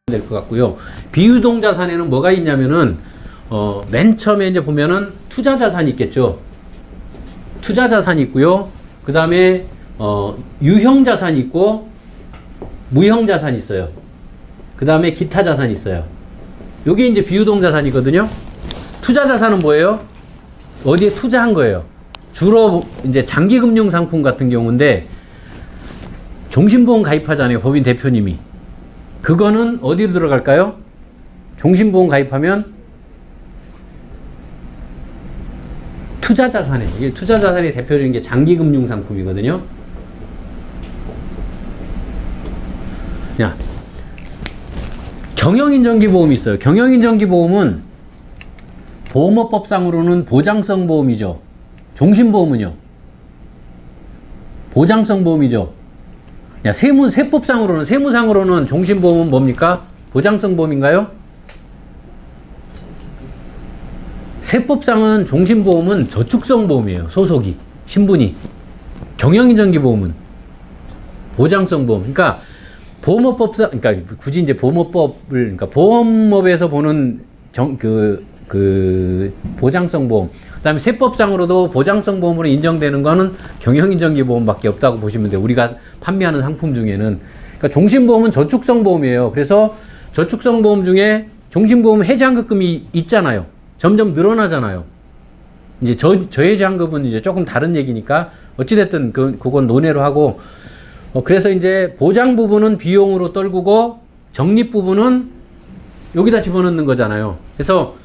될 것 같고요. 비유동 자산에는 뭐가 있냐면은 맨 처음에 이제 보면은 투자 자산이 있겠죠. 투자 자산이 있고요. 그 다음에 유형 자산이 있고 무형 자산이 있어요. 그 다음에 기타 자산이 있어요. 요게 이제 비유동 자산이거든요. 투자 자산은 뭐예요? 어디에 투자한 거예요. 주로 이제 장기금융 상품 같은 경우인데 종신보험 가입하잖아요. 법인 대표님이. 그거는 어디로 들어갈까요? 종신보험 가입하면 투자자산에, 이게 투자자산의 대표적인 게 장기금융 상품이거든요. 야, 경영인정기보험이 있어요. 경영인정기보험은 보험업법상으로는 보장성 보험이죠. 종신보험은요? 보장성 보험이죠. 야, 세법상으로는, 세무상으로는 종신보험은 뭡니까? 보장성 보험인가요? 세법상은 종신보험은 저축성 보험이에요. 소속이, 신분이. 경영인정기보험은 보장성 보험. 그러니까 보험업법상, 그러니까 굳이 이제 보험업법을, 그러니까 보험업에서 보는 보장성 보험. 그 다음에 세법상으로도 보장성 보험으로 인정되는 거는 경영인정기보험밖에 없다고 보시면 돼요. 우리가 판매하는 상품 중에는. 그러니까 종신보험은 저축성 보험이에요. 그래서 저축성 보험 중에 종신보험 해지환급금이 있잖아요. 점점 늘어나잖아요. 이제 저해지환급은 이제 조금 다른 얘기니까 어찌됐든 그건 논외로 하고, 그래서 이제 보장 부분은 비용으로 떨구고 적립 부분은 여기다 집어넣는 거잖아요. 그래서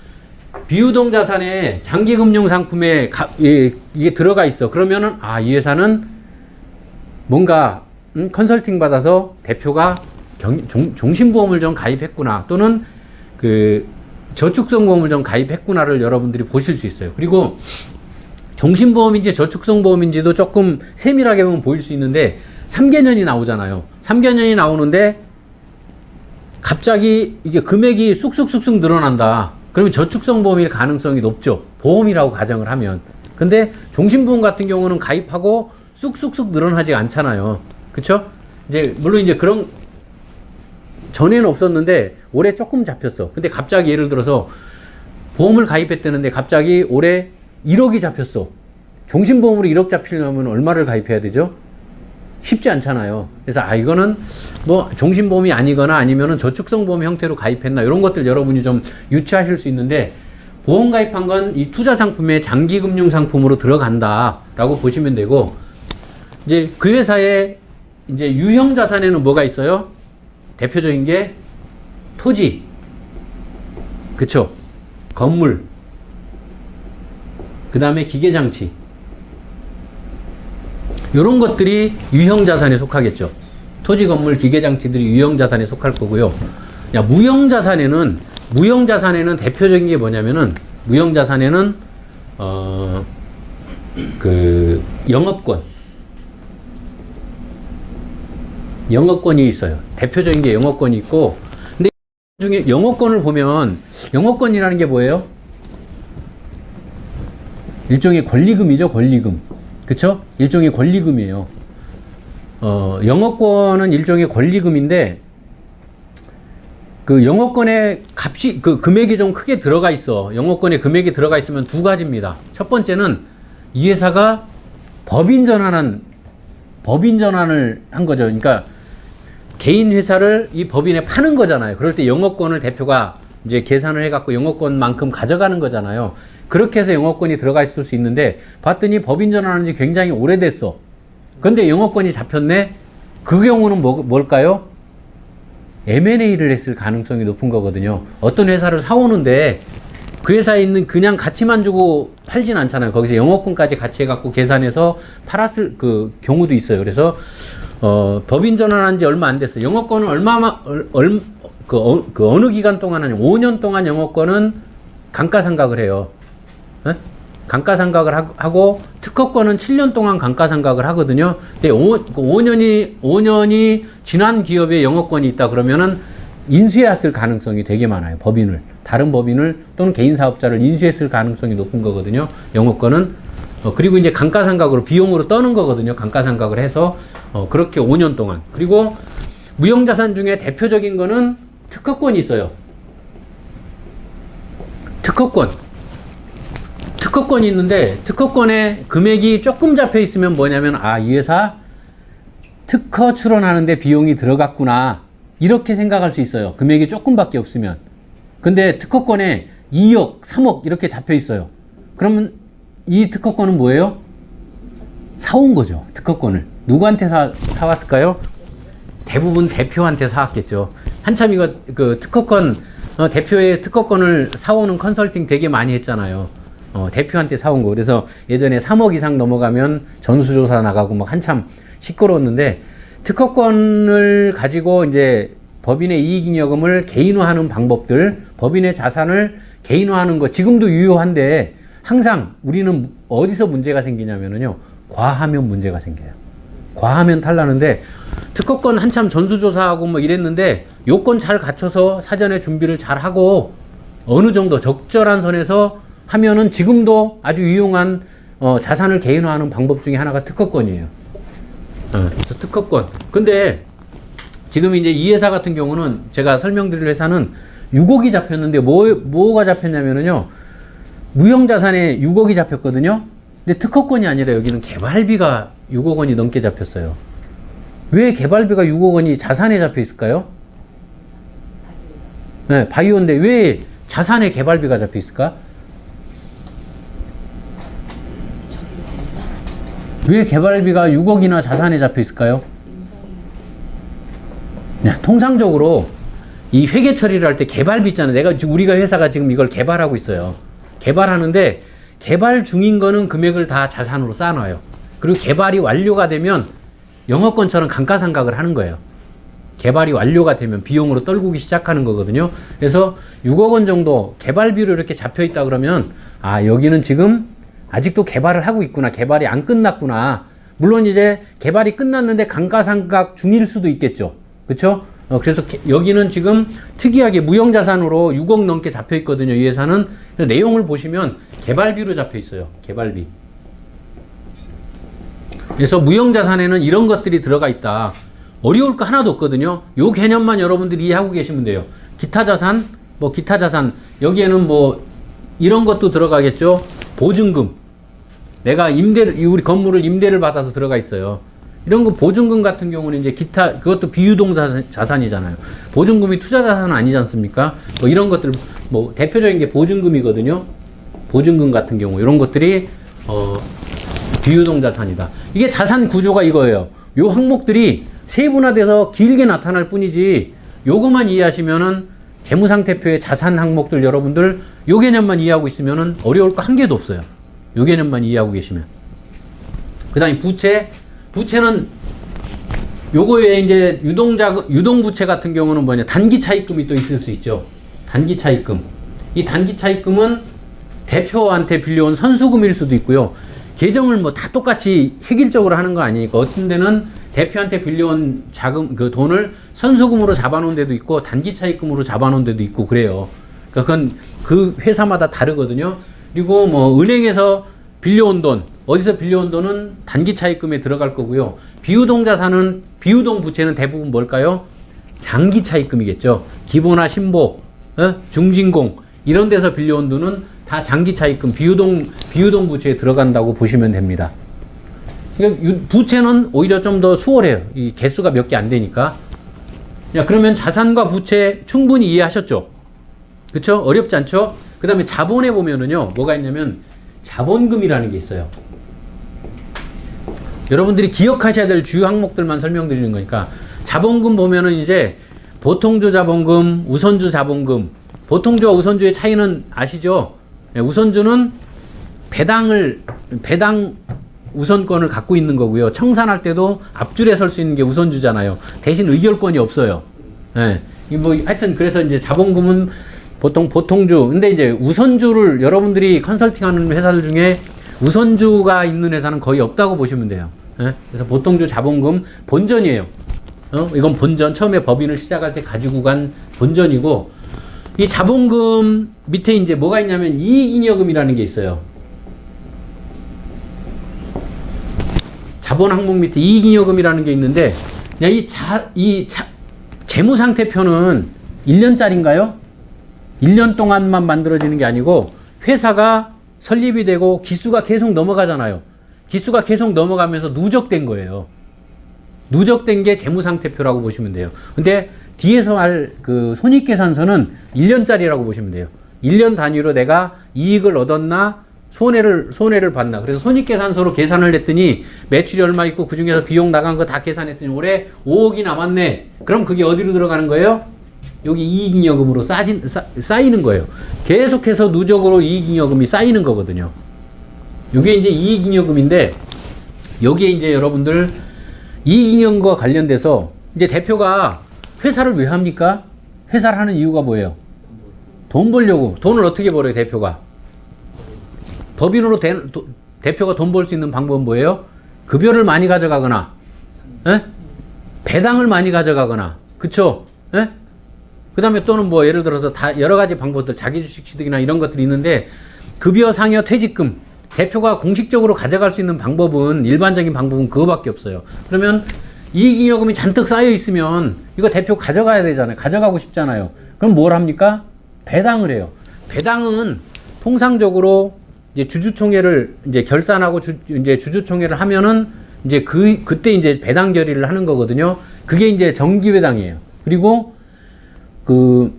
비유동 자산에 장기금융 상품에 이게 들어가 있어. 그러면은 이 회사는 뭔가 컨설팅 받아서 대표가 종신보험을 좀 가입했구나, 또는 저축성 보험을 좀 가입했구나를 여러분들이 보실 수 있어요. 그리고 종신보험인지 저축성 보험인지도 조금 세밀하게 보면 보일 수 있는데 3개년이 나오잖아요. 3개년이 나오는데 갑자기 이게 금액이 쑥쑥쑥쑥 늘어난다. 그러면 저축성 보험일 가능성이 높죠. 보험이라고 가정을 하면. 근데 종신보험 같은 경우는 가입하고 쑥쑥쑥 늘어나지 않잖아요. 그쵸? 이제 물론 이제 그런 전에는 없었는데 올해 조금 잡혔어. 근데 갑자기 예를 들어서 보험을 가입했다는데 갑자기 올해 1억이 잡혔어. 종신보험으로 1억 잡히려면 얼마를 가입해야 되죠? 쉽지 않잖아요. 그래서 이거는 뭐 종신보험이 아니거나 아니면은 저축성 보험 형태로 가입했나, 이런 것들 여러분이 좀 유추하실 수 있는데, 보험 가입한 건 이 투자 상품의 장기금융 상품으로 들어간다라고 보시면 되고, 이제 그 회사의 이제 유형 자산에는 뭐가 있어요? 대표적인 게 토지, 그쵸? 건물, 그 다음에 기계장치, 이런 것들이 유형 자산에 속하겠죠. 토지, 건물, 기계장치들이 유형 자산에 속할 거고요. 무형 자산에는 대표적인 게 뭐냐면은, 무형 자산에는 영업권이 있어요. 대표적인 게 영업권이 있고, 근데 이 중에 영업권을 보면, 영업권이라는 게 뭐예요? 일종의 권리금이죠, 권리금. 그쵸? 일종의 권리금이에요. 영업권은 일종의 권리금인데, 그 영업권의 값이, 금액이 좀 크게 들어가 있어. 영업권에 금액이 들어가 있으면 두 가지입니다. 첫 번째는 이 회사가 법인 전환을 한 거죠. 그러니까 개인 회사를 이 법인에 파는 거잖아요. 그럴 때 영업권을 대표가 이제 계산을 해갖고 영업권만큼 가져가는 거잖아요. 그렇게 해서 영업권이 들어가 있을 수 있는데, 봤더니 법인 전환한 지 굉장히 오래됐어. 근데 영업권이 잡혔네? 그 경우는 뭘까요? M&A를 했을 가능성이 높은 거거든요. 어떤 회사를 사오는데 그 회사에 있는 그냥 가치만 주고 팔진 않잖아요. 거기서 영업권까지 같이 해갖고 계산해서 팔았을 그 경우도 있어요. 그래서 법인 전환한 지 얼마 안 됐어요. 영업권은 어느 기간 동안 하냐면 5년 동안 영업권은 감가상각을 해요. 네? 감가상각을 하고 특허권은 7년 동안 감가상각을 하거든요. 근데 5년이 지난 기업에 영업권이 있다 그러면은 인수했을 가능성이 되게 많아요. 법인을, 다른 법인을 또는 개인 사업자를 인수했을 가능성이 높은 거거든요. 영업권은. 그리고 이제 감가상각으로 비용으로 떠는 거거든요. 감가상각을 해서 그렇게 5년 동안. 그리고 무형자산 중에 대표적인 거는 특허권이 있어요. 특허권이 있는데 특허권에 금액이 조금 잡혀 있으면 뭐냐면 이 회사 특허 출원하는데 비용이 들어갔구나 이렇게 생각할 수 있어요. 금액이 조금밖에 없으면. 근데 특허권에 2억, 3억 이렇게 잡혀 있어요. 그러면 이 특허권은 뭐예요? 사온 거죠. 특허권을. 누구한테 사왔을까요? 대부분 대표한테 사왔겠죠. 한참 이거 그 특허권 대표의 특허권을 사오는 컨설팅 되게 많이 했잖아요. 대표한테 사온 거. 그래서 예전에 3억 이상 넘어가면 전수조사 나가고 막 한참 시끄러웠는데 특허권을 가지고 이제 법인의 이익잉여금을 개인화하는 방법들, 법인의 자산을 개인화하는 거 지금도 유효한데 항상 우리는 어디서 문제가 생기냐면요. 과하면 문제가 생겨요. 과하면 탈나는데 특허권 한참 전수조사하고 뭐 이랬는데 요건 잘 갖춰서 사전에 준비를 잘 하고 어느 정도 적절한 선에서 하면은 지금도 아주 유용한 자산을 개인화하는 방법 중에 하나가 특허권이에요. 그래서 특허권. 근데 지금 이제 이 회사 같은 경우는 제가 설명드릴 회사는 6억이 잡혔는데 뭐가 잡혔냐면은요. 무형자산에 6억이 잡혔거든요. 근데 특허권이 아니라 여기는 개발비가 6억 원이 넘게 잡혔어요. 왜 개발비가 6억 원이 자산에 잡혀 있을까요? 네, 바이오인데 왜 자산에 개발비가 잡혀 있을까? 왜 개발비가 6억이나 자산에 잡혀 있을까요? 네, 통상적으로 이 회계 처리를 할 때 개발비 있잖아요. 우리가 회사가 지금 이걸 개발하고 있어요. 개발하는데 개발 중인 거는 금액을 다 자산으로 쌓아놔요. 그리고 개발이 완료가 되면 영업권처럼 감가상각을 하는 거예요. 개발이 완료가 되면 비용으로 떨구기 시작하는 거거든요. 그래서 6억 원 정도 개발비로 이렇게 잡혀 있다 그러면 여기는 지금 아직도 개발을 하고 있구나. 개발이 안 끝났구나. 물론 이제 개발이 끝났는데 감가상각 중일 수도 있겠죠. 그렇죠? 그래서 여기는 지금 특이하게 무형자산으로 6억 넘게 잡혀 있거든요. 이 회사는. 내용을 보시면 개발비로 잡혀 있어요. 개발비. 그래서 무형자산에는 이런 것들이 들어가 있다. 어려울 거 하나도 없거든요. 요 개념만 여러분들이 이해하고 계시면 돼요. 기타자산, 기타자산. 여기에는 이런 것도 들어가겠죠. 보증금. 내가 우리 건물을 임대를 받아서 들어가 있어요. 이런 거 보증금 같은 경우는 이제 그것도 비유동 자산이잖아요. 보증금이 투자 자산은 아니지 않습니까? 이런 것들, 대표적인 게 보증금이거든요. 보증금 같은 경우, 이런 것들이, 비유동 자산이다. 이게 자산 구조가 이거예요. 요 항목들이 세분화돼서 길게 나타날 뿐이지, 요것만 이해하시면은 재무상태표의 자산 항목들 여러분들 요 개념만 이해하고 있으면은 어려울 거 한 개도 없어요. 요 개념만 이해하고 계시면. 그 다음에 부채는 요거에 이제 유동부채 같은 경우는 뭐냐, 단기 차입금이 또 있을 수 있죠. 단기 차입금. 이 단기 차입금은 대표한테 빌려온 선수금일 수도 있고요. 계정을 다 똑같이 획일적으로 하는 거 아니니까 어떤 데는 대표한테 빌려온 그 돈을 선수금으로 잡아놓은 데도 있고 단기 차입금으로 잡아놓은 데도 있고 그래요. 그러니까 그건 그 회사마다 다르거든요. 그리고 은행에서 빌려온 돈, 어디서 빌려온 돈은 단기 차입금에 들어갈 거고요. 비유동 자산은, 비유동 부채는 대부분 뭘까요? 장기 차입금이겠죠. 기보나 신보, 중진공 이런 데서 빌려온 돈은 다 장기 차입금, 비유동 부채에 들어간다고 보시면 됩니다. 그러니까 부채는 오히려 좀 더 수월해요. 이 개수가 몇 개 안 되니까. 그러면 자산과 부채 충분히 이해하셨죠? 그쵸? 어렵지 않죠? 그 다음에 자본에 보면은요, 뭐가 있냐면 자본금이라는 게 있어요. 여러분들이 기억하셔야 될 주요 항목들만 설명드리는 거니까, 자본금 보면은 이제 보통주 자본금, 우선주 자본금. 보통주와 우선주의 차이는 아시죠? 우선주는 배당 우선권을 갖고 있는 거고요. 청산할 때도 앞줄에 설 수 있는 게 우선주잖아요. 대신 의결권이 없어요. 하여튼 그래서 이제 자본금은 보통주. 근데 이제 우선주를 여러분들이 컨설팅하는 회사들 중에 우선주가 있는 회사는 거의 없다고 보시면 돼요. 그래서 보통주 자본금 본전이에요. 이건 본전. 처음에 법인을 시작할 때 가지고 간 본전이고, 이 자본금 밑에 이제 뭐가 있냐면 이익잉여금이라는 게 있어요. 자본 항목 밑에 이익잉여금이라는 게 있는데, 재무상태표는 1년짜리인가요? 1년 동안만 만들어지는 게 아니고 회사가 설립이 되고 기수가 계속 넘어가잖아요. 기수가 계속 넘어가면서 누적된 거예요. 누적된 게 재무상태표라고 보시면 돼요. 근데 뒤에서 할 그 손익계산서는 1년짜리라고 보시면 돼요. 1년 단위로 내가 이익을 얻었나 손해를 봤나. 그래서 손익계산서로 계산을 했더니 매출이 얼마 있고 그 중에서 비용 나간 거 다 계산했더니 올해 5억이 남았네. 그럼 그게 어디로 들어가는 거예요? 여기 이익잉여금으로 쌓이는 거예요. 계속해서 누적으로 이익잉여금이 쌓이는 거거든요. 이게 이제 이익잉여금인데 여기에 이제 여러분들 이익잉여금과 관련돼서 이제 대표가 회사를 왜 합니까? 회사를 하는 이유가 뭐예요? 돈 벌려고. 돈을 어떻게 벌어요, 대표가? 법인으로 대표가 돈 벌 수 있는 방법은 뭐예요? 급여를 많이 가져가거나, 에? 배당을 많이 가져가거나, 그쵸? 에? 그 다음에 또는 뭐 예를 들어서 다 여러 가지 방법들, 자기주식 취득이나 이런 것들이 있는데, 급여, 상여, 퇴직금, 대표가 공식적으로 가져갈 수 있는 방법은, 일반적인 방법은 그거밖에 없어요. 그러면 이익잉여금이 잔뜩 쌓여 있으면 이거 대표 가져가야 되잖아요. 가져가고 싶잖아요. 그럼 뭘 합니까? 배당을 해요. 배당은 통상적으로 이제 주주총회를 이제 결산하고 이제 주주총회를 하면은 이제 그때 이제 배당 결의를 하는 거거든요. 그게 이제 정기배당이에요. 그리고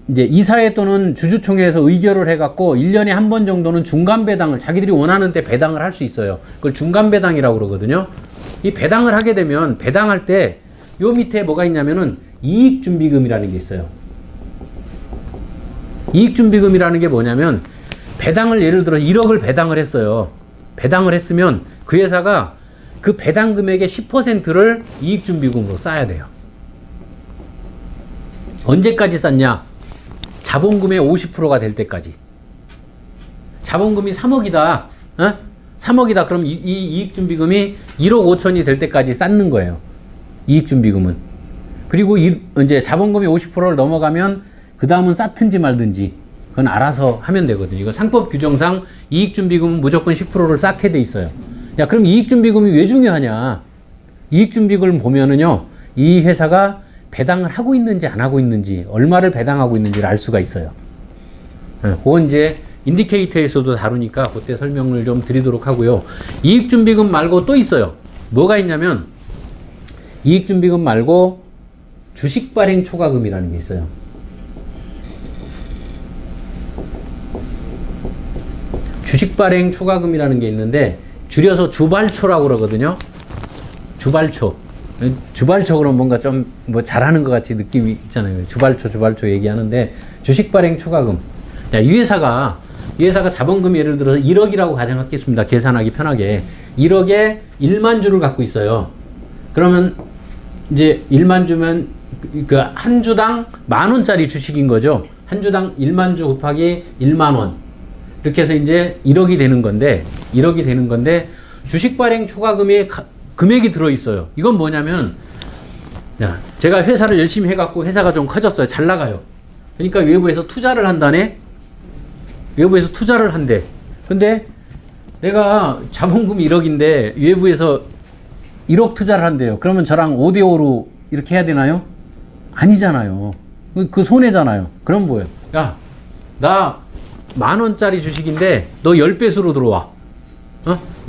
이제 이사회 또는 주주총회에서 의결을 해갖고 1년에 한 번 정도는 중간배당을 자기들이 원하는 때 배당을 할 수 있어요. 그걸 중간배당이라고 그러거든요. 이 배당을 하게 되면 배당할 때 요 밑에 뭐가 있냐면은 이익준비금이라는 게 있어요. 이익준비금이라는 게 뭐냐면 배당을 예를 들어 1억을 배당을 했어요. 배당을 했으면 그 회사가 그 배당 금액의 10%를 이익준비금으로 쌓아야 돼요. 언제까지 쌓냐? 자본금의 50%가 될 때까지. 자본금이 3억이다. 어? 3억이다. 그럼 이 이익준비금이 1억 5천이 될 때까지 쌓는 거예요. 이익준비금은. 그리고 이제 자본금이 50%를 넘어가면 그 다음은 쌓든지 말든지 그건 알아서 하면 되거든요. 이거 상법 규정상 이익준비금은 무조건 10%를 쌓게 돼 있어요. 야, 그럼 이익준비금이 왜 중요하냐? 이익준비금을 보면은요, 이 회사가 배당을 하고 있는지 안 하고 있는지, 얼마를 배당하고 있는지를 알 수가 있어요. 그건 이제 인디케이터에서도 다루니까 그때 설명을 좀 드리도록 하고요. 이익준비금 말고 또 있어요. 뭐가 있냐면 이익준비금 말고 주식발행 초과금이라는 게 있어요. 주식발행 초과금이라는 게 있는데 줄여서 주발초라고 그러거든요. 주발초. 주발초 그러면 뭔가 좀 뭐 잘하는 것 같이 느낌이 있잖아요. 주발초 얘기하는데 주식발행 초과금. 야, 이 회사가 자본금이 예를 들어서 1억이라고 가정하겠습니다. 계산하기 편하게. 1억에 1만 주를 갖고 있어요. 그러면 이제 1만 주면 그 한 주당 10,000원짜리 주식인 거죠. 한 주당 1만 주 곱하기 1만 원. 이렇게 해서 이제 1억이 되는 건데 주식 발행 초과금에 금액이 들어 있어요. 이건 뭐냐면, 야, 제가 회사를 열심히 해갖고 회사가 좀 커졌어요. 잘 나가요. 그러니까 외부에서 투자를 한다네. 외부에서 투자를 한대. 근데 내가 자본금이 1억인데 외부에서 1억 투자를 한대요. 그러면 저랑 5대5로 이렇게 해야 되나요? 아니잖아요. 그 손해잖아요. 그럼 뭐예요? 야, 나 10,000원짜리 주식인데 너 10배수로 들어와.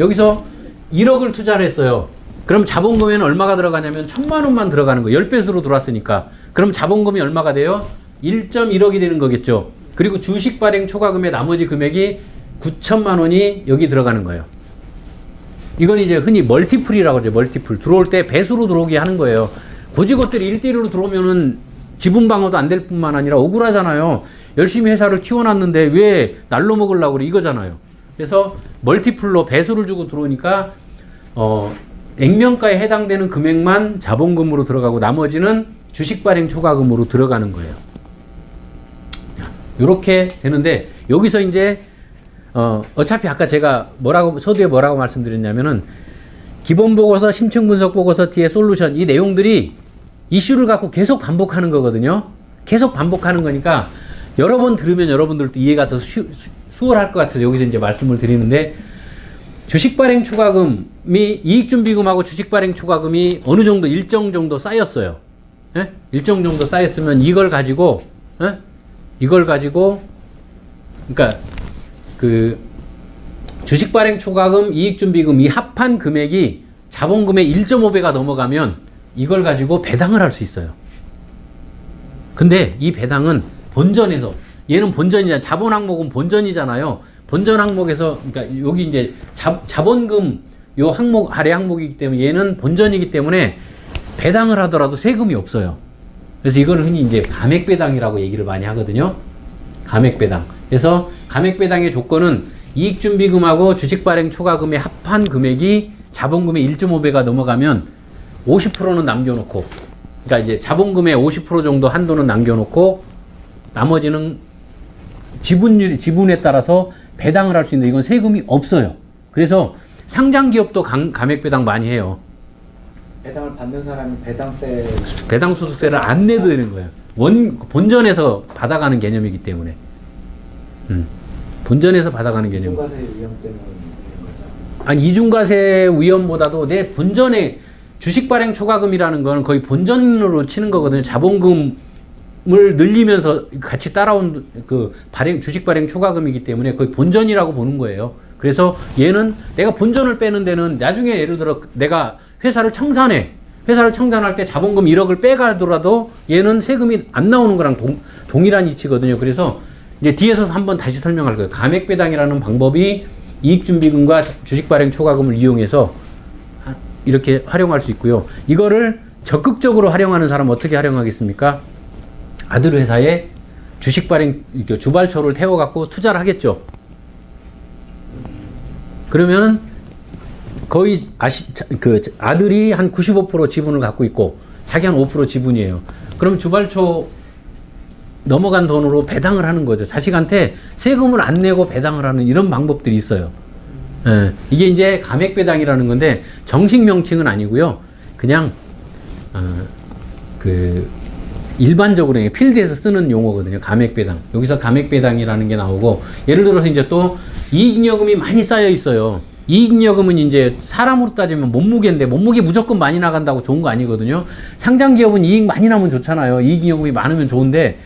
여기서 1억을 투자를 했어요. 그럼 자본금에는 얼마가 들어가냐면 1,000,000원만 들어가는 거예요. 10배수로 들어왔으니까. 그럼 자본금이 얼마가 돼요? 1.1억이 되는 거겠죠. 그리고 주식 발행 초과금의 나머지 금액이 9천만 원이 여기 들어가는 거예요. 이건 이제 흔히 멀티플이라고 하죠. 멀티플. 들어올 때 배수로 들어오게 하는 거예요. 고지것들이 1대1로 들어오면은 지분 방어도 안 될 뿐만 아니라 억울하잖아요. 열심히 회사를 키워놨는데 왜 날로 먹으려고 그래? 이거잖아요. 그래서 멀티플로 배수를 주고 들어오니까 액면가에 해당되는 금액만 자본금으로 들어가고 나머지는 주식 발행 초과금으로 들어가는 거예요. 이렇게 되는데 여기서 이제 어차피 아까 제가 서두에 뭐라고 말씀드렸냐면은 기본 보고서, 심층 분석 보고서, 뒤에 솔루션, 이 내용들이 이슈를 갖고 계속 반복하는 거거든요. 계속 반복하는 거니까 여러 번 들으면 여러분들도 이해가 더 수월할 것 같아서 여기서 이제 말씀을 드리는데, 주식 발행 초과금이 이익준비금하고 주식 발행 초과금이 어느 정도 일정 정도 쌓였어요. 예? 일정 정도 쌓였으면 이걸 가지고 예? 이걸 가지고 그러니까 그 주식 발행 초과금, 이익 준비금 이 합한 금액이 자본금의 1.5배가 넘어가면 이걸 가지고 배당을 할 수 있어요. 근데 이 배당은 본전에서, 얘는 본전이잖아요. 자본 항목은 본전이잖아요. 본전 항목에서, 그러니까 여기 이제 자본금 요 항목 아래 항목이기 때문에 얘는 본전이기 때문에 배당을 하더라도 세금이 없어요. 그래서 이걸 흔히 이제 감액배당이라고 얘기를 많이 하거든요. 감액배당. 그래서 감액배당의 조건은 이익준비금하고 주식발행 초과금의 합한 금액이 자본금의 1.5배가 넘어가면 50%는 남겨놓고, 그러니까 이제 자본금의 50% 정도 한도는 남겨놓고 나머지는 지분에 따라서 배당을 할 수 있는데 이건 세금이 없어요. 그래서 상장기업도 감액배당 많이 해요. 배당을 받는 사람이 배당소득세를 안 내도 되는 거예요. 본전에서 받아가는 개념이기 때문에. 본전에서 받아가는 개념. 이중과세 위험 때문에 있는 거죠. 아니, 이중과세 위험보다도 내 본전에 주식 발행 초과금이라는 거는 거의 본전으로 치는 거거든요. 자본금을 늘리면서 같이 따라온 그 주식 발행 초과금이기 때문에 거의 본전이라고 보는 거예요. 그래서 얘는 내가 본전을 빼는 데는 나중에 예를 들어 내가 회사를 청산해. 회사를 청산할 때 자본금 1억을 빼가더라도 얘는 세금이 안 나오는 거랑 동일한 이치거든요. 그래서 이제 뒤에서 한번 다시 설명할 거예요. 감액배당이라는 방법이 이익준비금과 주식발행 초과금을 이용해서 이렇게 활용할 수 있고요. 이거를 적극적으로 활용하는 사람은 어떻게 활용하겠습니까? 아들 회사에 주식발행 주발초를 태워갖고 투자를 하겠죠. 그러면은 거의 그 아들이 한 95% 지분을 갖고 있고 자기 한 5% 지분이에요. 그럼 주발초 넘어간 돈으로 배당을 하는 거죠. 자식한테 세금을 안 내고 배당을 하는 이런 방법들이 있어요. 예, 이게 이제 감액배당이라는 건데 정식 명칭은 아니고요. 그냥 그 일반적으로 필드에서 쓰는 용어거든요. 감액배당. 여기서 감액배당이라는 게 나오고, 예를 들어서 이제 또 이익잉여금이 많이 쌓여 있어요. 이익잉여금은 이제 사람으로 따지면 몸무게인데 몸무게 무조건 많이 나간다고 좋은 거 아니거든요. 상장기업은 이익 많이 나면 좋잖아요. 이익잉여금이 많으면 좋은데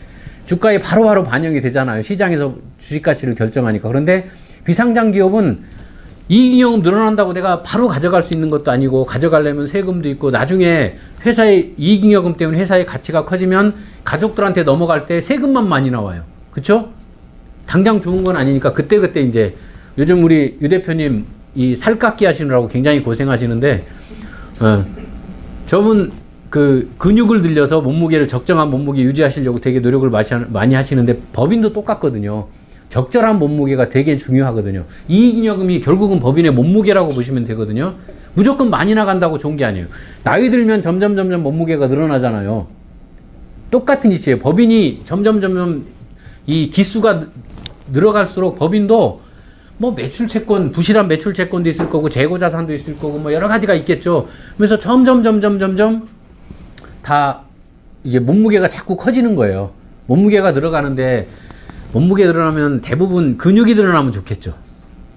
주가에 바로바로 반영이 되잖아요. 시장에서 주식가치를 결정하니까. 그런데 비상장기업은 이익잉여금 늘어난다고 내가 바로 가져갈 수 있는 것도 아니고, 가져가려면 세금도 있고, 나중에 회사의 이익잉여금 때문에 회사의 가치가 커지면 가족들한테 넘어갈 때 세금만 많이 나와요. 그쵸? 당장 좋은 건 아니니까 그때그때 이제 요즘 우리 유 대표님 이 살깎기 하시느라고 굉장히 고생하시는데, 저분 그 근육을 들려서 몸무게를 적정한 몸무게 유지하시려고 되게 노력을 많이 하시는데 법인도 똑같거든요. 적절한 몸무게가 되게 중요하거든요. 이익잉여금이 결국은 법인의 몸무게라고 보시면 되거든요. 무조건 많이 나간다고 좋은 게 아니에요. 나이 들면 점점 몸무게가 늘어나잖아요. 똑같은 이치예요. 법인이 점점 이 기수가 늘어갈수록 법인도 뭐 매출 채권, 부실한 매출 채권도 있을 거고 재고 자산도 있을 거고 뭐 여러 가지가 있겠죠. 그래서 점점 다 이게 몸무게가 자꾸 커지는 거예요. 몸무게가 늘어가는데, 몸무게 늘어나면 대부분 근육이 늘어나면 좋겠죠.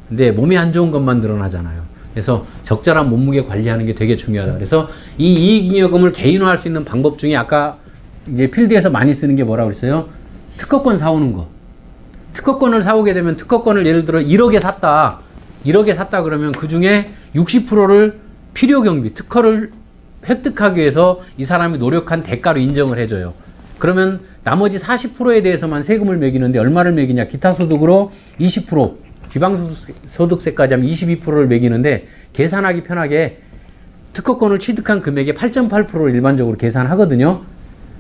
근데 몸이 안 좋은 것만 늘어나잖아요. 그래서 적절한 몸무게 관리하는 게 되게 중요하다. 그래서 이 이익잉여금을 개인화할 수 있는 방법 중에 아까 이제 필드에서 많이 쓰는 게 뭐라고 그랬어요? 특허권 사오는 거. 특허권을 사오게 되면 특허권을 예를 들어 1억에 샀다. 1억에 샀다 그러면 그 중에 60%를 필요경비, 특허를 획득하기 위해서 이 사람이 노력한 대가로 인정을 해줘요. 그러면 나머지 40%에 대해서만 세금을 매기는데 얼마를 매기냐? 기타 소득으로 20%, 지방소득세까지 하면 22%를 매기는데, 계산하기 편하게 특허권을 취득한 금액의 8.8%를 일반적으로 계산하거든요.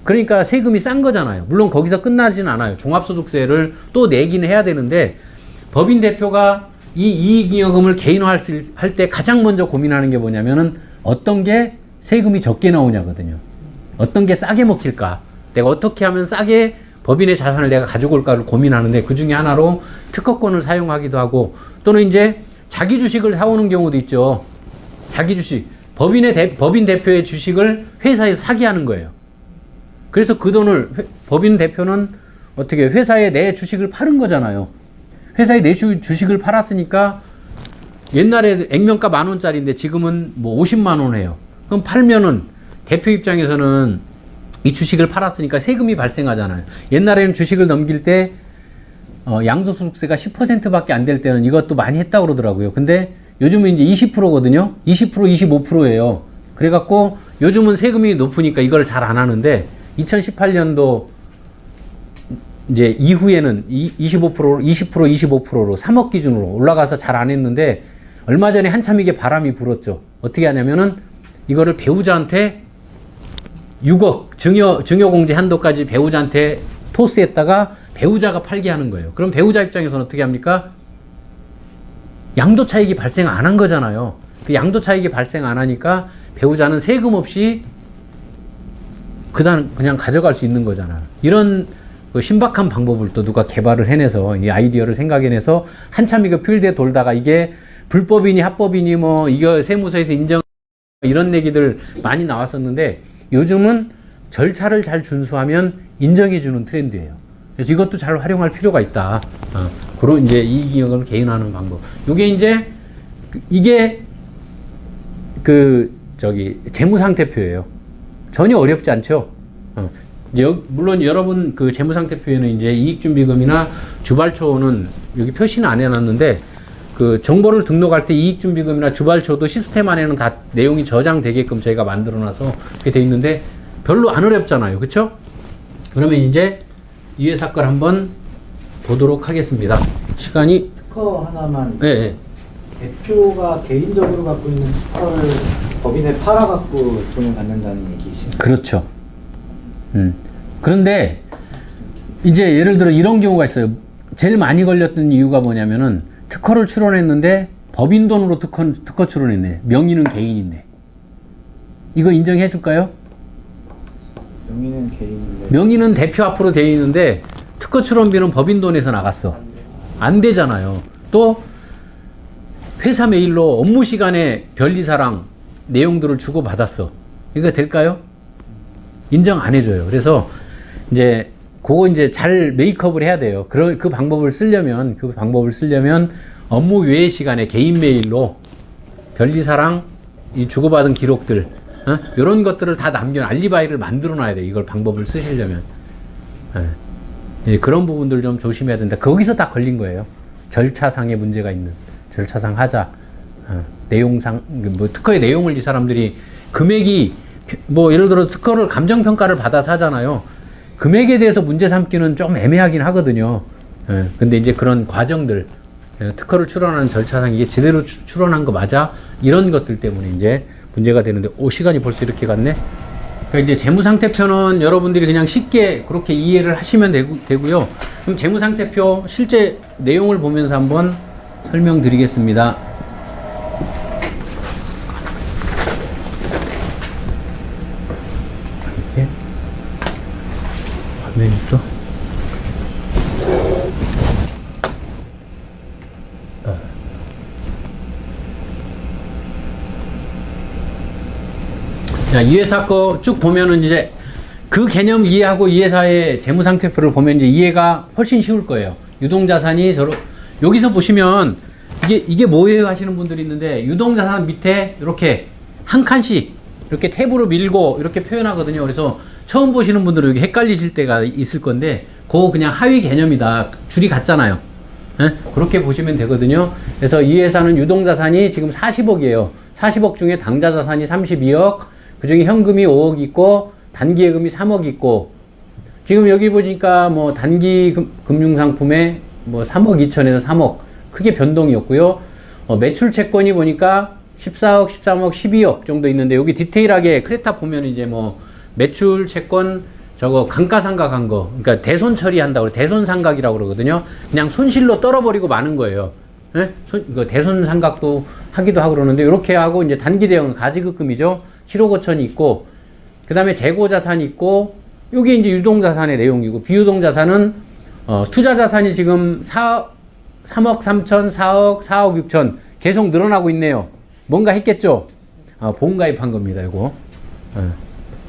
그러니까 세금이 싼 거잖아요. 물론 거기서 끝나진 않아요. 종합소득세를 또 내기는 해야 되는데, 법인 대표가 이 이익잉여금을 개인화할 때 가장 먼저 고민하는 게 뭐냐면은 어떤 게 세금이 적게 나오냐거든요. 어떤 게 싸게 먹힐까? 내가 어떻게 하면 싸게 법인의 자산을 내가 가지고 올까를 고민하는데, 그 중에 하나로 특허권을 사용하기도 하고, 또는 이제 자기 주식을 사오는 경우도 있죠. 자기 주식. 법인 대표의 주식을 회사에 사게 하는 거예요. 그래서 그 돈을 법인 대표는 어떻게 회사에 내 주식을 파는 거잖아요. 회사에 내 주식을 팔았으니까 옛날에 액면가 10,000원짜리인데 지금은 뭐 50만 원 해요. 그럼 팔면은 대표 입장에서는 이 주식을 팔았으니까 세금이 발생하잖아요. 옛날에는 주식을 넘길 때 양도소득세가 10%밖에 안 될 때는 이것도 많이 했다고 그러더라고요. 근데 요즘은 이제 20%거든요. 20%, 25%예요. 그래갖고 요즘은 세금이 높으니까 이걸 잘 안 하는데 2018년도 이제 이후에는 20%, 25%로 3억 기준으로 올라가서 잘 안 했는데 얼마 전에 한참 이게 바람이 불었죠. 어떻게 하냐면은 이거를 배우자한테 6억 증여공제 한도까지 배우자한테 토스했다가 배우자가 팔게 하는 거예요. 그럼 배우자 입장에서는 어떻게 합니까? 양도 차익이 발생 안 한 거잖아요. 그 양도 차익이 발생 안 하니까 배우자는 세금 없이 그냥 가져갈 수 있는 거잖아요. 이런 그 신박한 방법을 또 누가 개발을 해내서 이 아이디어를 생각해내서 한참 이거 필드에 돌다가 이게 불법이니 합법이니 뭐 이거 세무서에서 인정 이런 얘기들 많이 나왔었는데 요즘은 절차를 잘 준수하면 인정해주는 트렌드예요. 그래서 이것도 잘 활용할 필요가 있다. 그런 이제 이익을 개인화하는 방법. 요게 이제 이게 재무상태표예요. 전혀 어렵지 않죠. 물론 여러분 그 재무상태표에는 이제 이익준비금이나 주발초는 여기 표시는 안 해놨는데 그 정보를 등록할 때 이익준비금이나 주발초도 시스템 안에는 다 내용이 저장되게끔 저희가 만들어놔서 이렇게 돼 있는데 별로 안 어렵잖아요. 그쵸? 그러면 이제 이 회사 걸 한번 보도록 하겠습니다. 시간이 특허 하나만. 네. 대표가 개인적으로 갖고 있는 특허를 법인에 팔아갖고 돈을 받는다는 얘기이신가요? 그렇죠. 그런데 이제 예를 들어 이런 경우가 있어요. 제일 많이 걸렸던 이유가 뭐냐면은 특허를 출원했는데 법인 돈으로 특허 출원했네. 명의는 개인인데. 이거 인정해 줄까요? 명의는 개인인데. 명의는 대표 앞으로 돼 있는데 특허 출원비는 법인 돈에서 나갔어. 안 되잖아요. 또 회사 메일로 업무 시간에 별리사랑 내용들을 주고 받았어. 이거 될까요? 인정 안 해줘요. 그래서 이제 그거 이제 잘 메이크업을 해야 돼요. 그 방법을 쓰려면 업무 외의 시간에 개인 메일로 별리사랑 이 주고받은 기록들, 이런 것들을 다 알리바이를 만들어 놔야 돼. 이걸 방법을 쓰시려면. 그런 부분들 좀 조심해야 된다. 거기서 다 걸린 거예요. 절차상의 문제가 있는. 절차상 하자. 내용상, 뭐 특허의 내용을 이 사람들이 금액이 뭐 예를 들어 특허를 감정평가를 받아서 하잖아요. 금액에 대해서 문제 삼기는 좀 애매하긴 하거든요. 근데 이제 그런 과정들, 특허를 출원하는 절차상 이게 제대로 출원한 거 맞아? 이런 것들 때문에 이제 문제가 되는데, 시간이 벌써 이렇게 갔네? 그러니까 이제 재무상태표는 여러분들이 그냥 쉽게 그렇게 이해를 하시면 되고요. 그럼 재무상태표 실제 내용을 보면서 한번 설명드리겠습니다. 이렇게 화면이 또 자, 이 회사 거 쭉 보면은 이제 그 개념 이해하고 이 회사의 재무상태표를 보면 이제 이해가 훨씬 쉬울 거예요. 유동자산이 여기서 보시면 이게 뭐예요 하시는 분들이 있는데, 유동자산 밑에 이렇게 한 칸씩 이렇게 탭으로 밀고 이렇게 표현하거든요. 그래서 처음 보시는 분들은 여기 헷갈리실 때가 있을 건데, 그거 그냥 하위 개념이다. 줄이 같잖아요. 그렇게 보시면 되거든요. 그래서 이 회사는 유동자산이 지금 40억이에요. 40억 중에 당좌자산이 32억, 그 중에 현금이 5억 있고, 단기예금이 3억 있고, 지금 여기 보니까 뭐 단기 금융상품에 뭐 3억 2천에서 3억 크게 변동이 없고요. 매출 채권이 보니까 14억, 13억, 12억 정도 있는데, 여기 디테일하게 크레타 보면 이제 뭐 매출 채권 저거 감가상각한 거, 그러니까 대손 처리한다고, 대손상각이라고 그러거든요. 그냥 손실로 떨어버리고 마는 거예요. 대손상각도 하기도 하고 그러는데, 이렇게 하고 이제 단기 대응 가지급금이죠. 7억 5천이 있고, 그 다음에 재고자산이 있고, 요게 이제 유동자산의 내용이고, 비유동자산은 투자자산이 지금 3억 3천, 4억, 4억 6천 계속 늘어나고 있네요. 뭔가 했겠죠? 보험가입한 겁니다, 이거.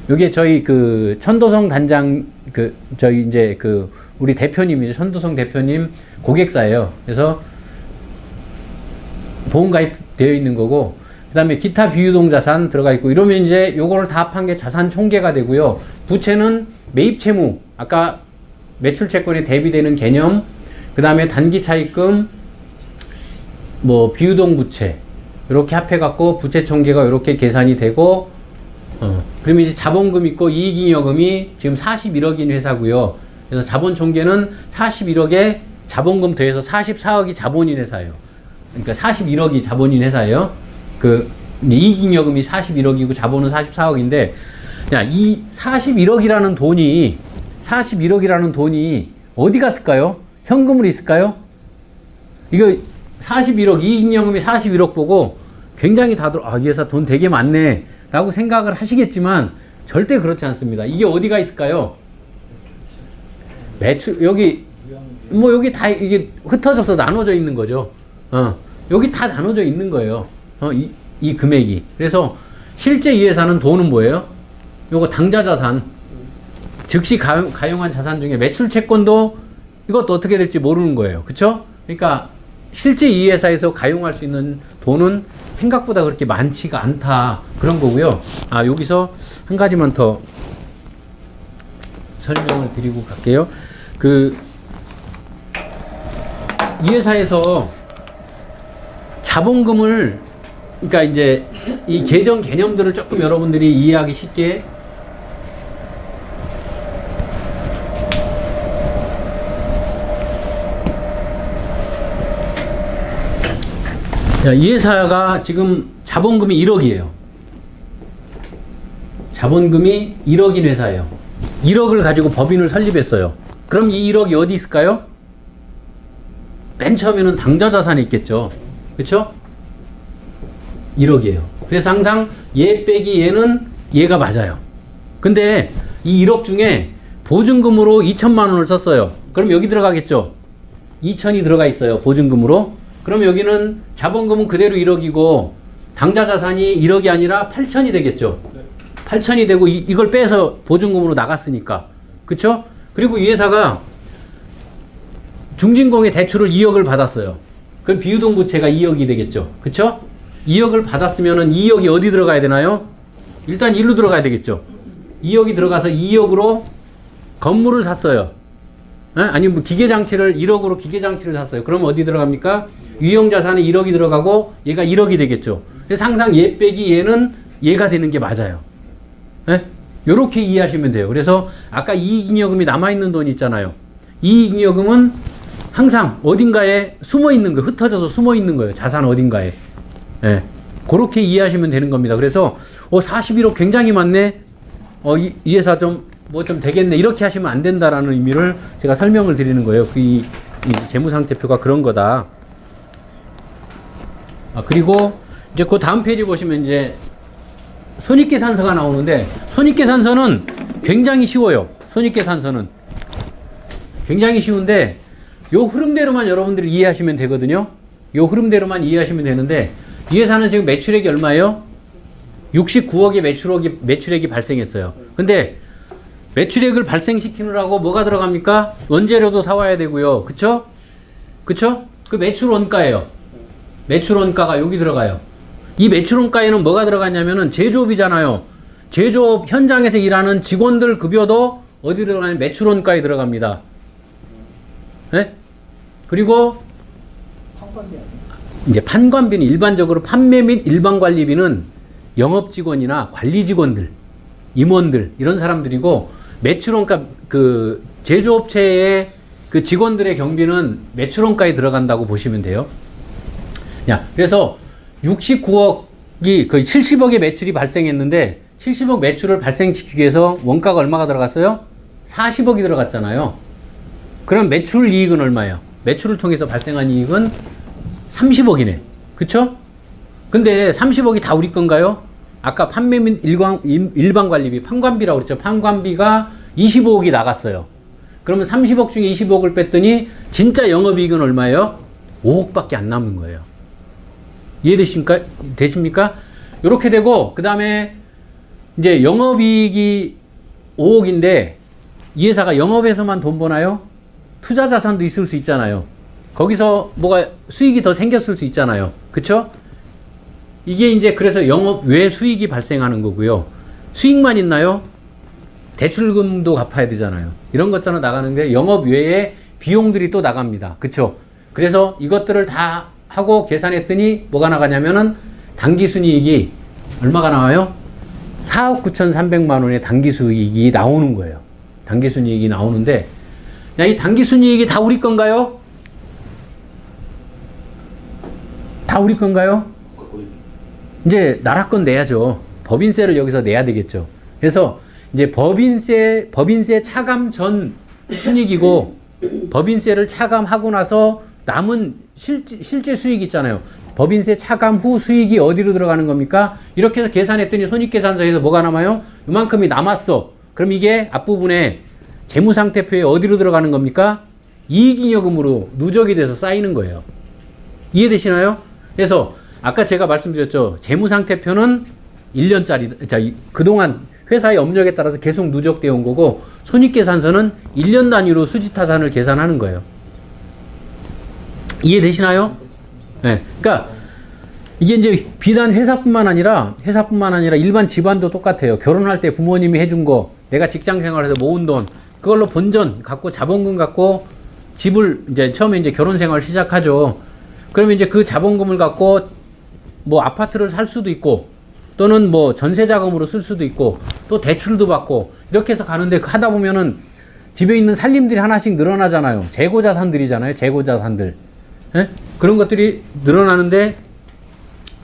요게 저희 그 천도성 단장, 저희 이제 우리 대표님이죠. 천도성 대표님 고객사예요. 그래서 보험가입 되어 있는 거고, 그 그다음에 기타 비유동 자산 들어가 있고 이러면 이제 요거를 다 합한 게 자산 총계가 되고요. 부채는 매입 채무, 아까 매출 채권에 대비되는 개념, 그다음에 단기 차입금, 뭐 비유동 부채 이렇게 합해 갖고 부채 총계가 이렇게 계산이 되고 그러면 이제 자본금 있고 이익잉여금이 지금 41억인 회사고요. 그래서 자본 총계는 41억에 자본금 더해서 44억이 자본인 회사예요. 그러니까 41억이 자본인 회사예요. 그 이익잉여금이 41억이고 자본은 44억인데, 야, 이 41억이라는 돈이 어디 갔을까요? 현금으로 있을까요? 이거 41억, 이익잉여금이 41억 보고 굉장히 다들 이 회사 돈 되게 많네 라고 생각을 하시겠지만 절대 그렇지 않습니다. 이게 어디가 있을까요? 매출, 여기 다 이게 흩어져서 나눠져 있는 거죠. 여기 다 나눠져 있는 거예요. 이 금액이. 그래서 실제 이 회사는 돈은 뭐예요? 요거 당좌 자산, 즉시 가용한 자산 중에 매출 채권도 이것도 어떻게 될지 모르는 거예요. 그쵸? 그러니까 실제 이 회사에서 가용할 수 있는 돈은 생각보다 그렇게 많지가 않다. 그런 거고요. 여기서 한 가지만 더 설명을 드리고 갈게요. 이 회사에서 자본금을, 그러니까 이제 이 계정 개념들을 조금 여러분들이 이해하기 쉽게 이 회사가 지금 자본금이 1억이에요. 자본금이 1억인 회사예요. 1억을 가지고 법인을 설립했어요. 그럼 이 1억이 어디 있을까요? 맨 처음에는 당좌 자산에 있겠죠. 그렇죠? 1억이에요. 그래서 항상 얘 빼기 얘는 얘가 맞아요. 근데 이 1억 중에 보증금으로 2천만 원을 썼어요. 그럼 여기 들어가겠죠? 2천이 들어가 있어요. 보증금으로. 그럼 여기는 자본금은 그대로 1억이고 당좌 자산이 1억이 아니라 8천이 되겠죠. 8천이 되고 이걸 빼서 보증금으로 나갔으니까. 그쵸? 그리고 이 회사가 중진공의 대출을 2억을 받았어요. 그럼 비유동 부채가 2억이 되겠죠. 그쵸? 2억을 받았으면은 2억이 어디 들어가야 되나요? 일단 일로 들어가야 되겠죠. 2억이 들어가서 2억으로 건물을 샀어요. 아니면 뭐 기계장치를 1억으로 기계장치를 샀어요. 그럼 어디 들어갑니까? 유형자산에 1억이 들어가고 얘가 1억이 되겠죠. 그래서 항상 얘 빼기 얘는 얘가 되는 게 맞아요. 요렇게 이해하시면 돼요. 그래서 아까 이익잉여금이 남아있는 돈 있잖아요. 이익잉여금은 항상 어딘가에 숨어있는 거예요. 흩어져서 숨어있는 거예요. 자산 어딘가에. 그렇게 이해하시면 되는 겁니다. 그래서 41억 굉장히 많네. 이 회사 좀 되겠네. 이렇게 하시면 안 된다라는 의미를 제가 설명을 드리는 거예요. 이 재무상태표가 그런 거다. 그리고 이제 그 다음 페이지 보시면 이제 손익계산서가 나오는데, 손익계산서는 굉장히 쉬워요. 손익계산서는 굉장히 쉬운데 요 흐름대로만 여러분들이 이해하시면 되거든요. 요 흐름대로만 이해하시면 되는데, 이 회사는 지금 매출액이 얼마예요? 69억의 매출액이 발생했어요. 근데 매출액을 발생시키느라고 뭐가 들어갑니까? 원재료도 사와야 되고요. 그쵸? 그 매출 원가예요. 매출 원가가 여기 들어가요. 이 매출 원가에는 뭐가 들어갔냐면은 제조업이잖아요. 제조업 현장에서 일하는 직원들 급여도 어디 들어가냐면 매출 원가에 들어갑니다. 그리고 이제 판관비는 일반적으로 판매 및 일반 관리비는 영업 직원이나 관리 직원들, 임원들 이런 사람들이고, 매출원가 그 제조업체의 그 직원들의 경비는 매출원가에 들어간다고 보시면 돼요. 그래서 69억이 거의 70억의 매출이 발생했는데 70억 매출을 발생시키기 위해서 원가가 얼마가 들어갔어요? 40억이 들어갔잖아요. 그럼 매출 이익은 얼마예요? 매출을 통해서 발생한 이익은 30억이네. 그쵸? 근데 30억이 다 우리 건가요? 아까 판매 및 일반 관리비, 판관비라고 그랬죠. 판관비가 25억이 나갔어요. 그러면 30억 중에 25억을 뺐더니 진짜 영업이익은 얼마예요? 5억밖에 안 남는 거예요. 이해되십니까? 이렇게 되고, 그 다음에 이제 영업이익이 5억인데 이 회사가 영업에서만 돈 버나요? 투자 자산도 있을 수 있잖아요. 거기서 뭐가 수익이 더 생겼을 수 있잖아요. 그쵸? 이게 이제 그래서 영업 외 수익이 발생하는 거고요. 수익만 있나요? 대출금도 갚아야 되잖아요. 이런 것처럼 나가는데 영업 외에 비용들이 또 나갑니다. 그쵸? 그래서 이것들을 다 하고 계산했더니 뭐가 나가냐면은 당기순이익이 얼마가 나와요? 4억 9,300만 원의 당기순이익이 나오는 거예요. 당기순이익이 나오는데, 야, 이 당기순이익이 다 우리 건가요? 다 우리 건가요? 이제 나라 건 내야죠. 법인세를 여기서 내야 되겠죠. 그래서 이제 법인세 차감 전 순이익이고, 법인세를 차감하고 나서 남은 실제 수익 있잖아요. 법인세 차감 후 수익이 어디로 들어가는 겁니까? 이렇게 해서 계산했더니 손익계산서에서 뭐가 남아요? 이만큼이 남았어. 그럼 이게 앞부분에 재무상태표에 어디로 들어가는 겁니까? 이익잉여금으로 누적이 돼서 쌓이는 거예요. 이해되시나요? 그래서 아까 제가 말씀드렸죠. 재무상태표는 1년짜리, 자, 그동안 회사의 업력에 따라서 계속 누적되어 온 거고, 손익계산서는 1년 단위로 수지타산을 계산하는 거예요. 이해되시나요? 네. 그러니까 이게 이제 비단 회사뿐만 아니라 일반 집안도 똑같아요. 결혼할 때 부모님이 해준 거, 내가 직장 생활해서 모은 돈, 그걸로 본전 갖고 자본금 갖고 집을 이제 처음에 이제 결혼 생활 시작하죠. 그러면 이제 그 자본금을 갖고 뭐 아파트를 살 수도 있고, 또는 뭐 전세 자금으로 쓸 수도 있고, 또 대출도 받고, 이렇게 해서 가는데 하다 보면은 집에 있는 살림들이 하나씩 늘어나잖아요. 재고자산들이잖아요. 재고자산들. 예? 그런 것들이 늘어나는데,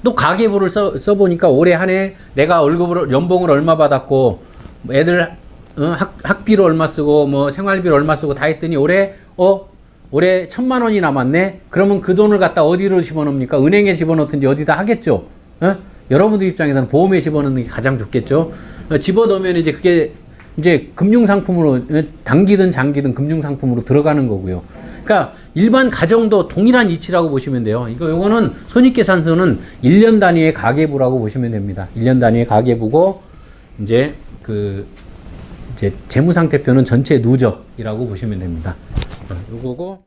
또 가계부를 써보니까 올해 한 해 내가 연봉을 얼마 받았고, 애들 학비로 얼마 쓰고, 뭐 생활비로 얼마 쓰고 다 했더니 올해 1,000만 원이 남았네? 그러면 그 돈을 갖다 어디로 집어넣습니까? 은행에 집어넣든지 어디다 하겠죠? 여러분들 입장에서는 보험에 집어넣는 게 가장 좋겠죠? 집어넣으면 이제 그게 이제 금융상품으로, 단기든 장기든 금융상품으로 들어가는 거고요. 그러니까 일반 가정도 동일한 이치라고 보시면 돼요. 요거는 손익계산서는 1년 단위의 가계부라고 보시면 됩니다. 1년 단위의 가계부고, 이제 재무상태표는 전체 누적이라고 보시면 됩니다. 요거고.